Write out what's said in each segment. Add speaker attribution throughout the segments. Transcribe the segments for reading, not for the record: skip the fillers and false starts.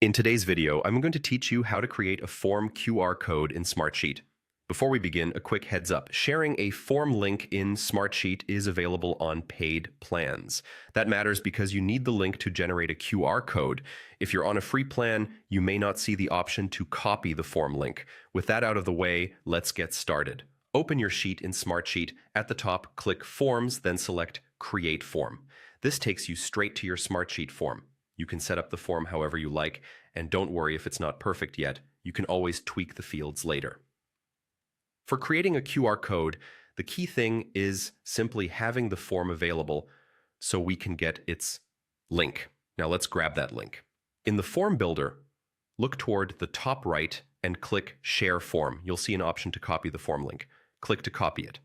Speaker 1: In today's video, I'm going to teach you how to create a form QR code in Smartsheet. Before we begin, a quick heads up. Sharing a form link in Smartsheet is available on paid plans. That matters because you need the link to generate a QR code. If you're on a free plan, you may not see the option to copy the form link. With that out of the way, let's get started. Open your sheet in Smartsheet. At the top, click Forms, then select Create Form. This takes you straight to your Smartsheet form. You can set up the form however you like, and don't worry if it's not perfect yet. You can always tweak the fields later. For creating a QR code, the key thing is simply having the form available so we can get its link. Now let's grab that link. In the form builder, look toward the top right and click Share Form. You'll see an option to copy the form link. Click to copy it.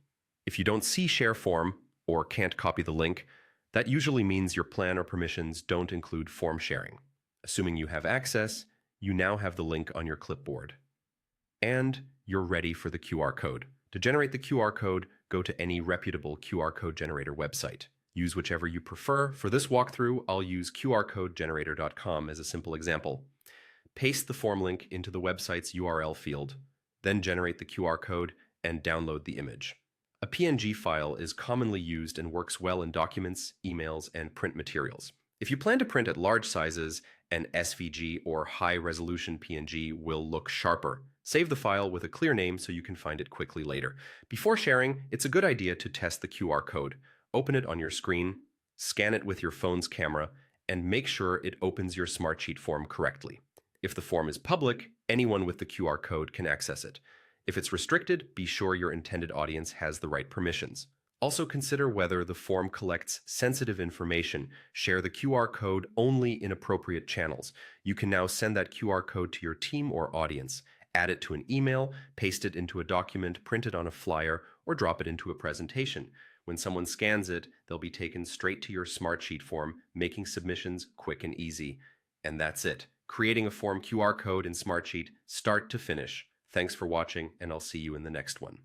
Speaker 1: If you don't see Share Form or can't copy the link, that usually means your plan or permissions don't include form sharing. Assuming you have access, you now have the link on your clipboard. And you're ready for the QR code. To generate the QR code, go to any reputable QR code generator website. Use whichever you prefer. For this walkthrough, I'll use qrcodegenerator.com as a simple example. Paste the form link into the website's URL field, then generate the QR code and download the image. A PNG file is commonly used and works well in documents, emails, and print materials. If you plan to print at large sizes, an SVG or high-resolution PNG will look sharper. Save the file with a clear name so you can find it quickly later. Before sharing, it's a good idea to test the QR code. Open it on your screen, scan it with your phone's camera, and make sure it opens your Smartsheet form correctly. If the form is public, anyone with the QR code can access it. If it's restricted, be sure your intended audience has the right permissions. Also consider whether the form collects sensitive information. Share the QR code only in appropriate channels. You can now send that QR code to your team or audience. Add it to an email, paste it into a document, print it on a flyer, or drop it into a presentation. When someone scans it, they'll be taken straight to your Smartsheet form, making submissions quick and easy. And that's it. Creating a form QR code in Smartsheet, start to finish. Thanks for watching, and I'll see you in the next one.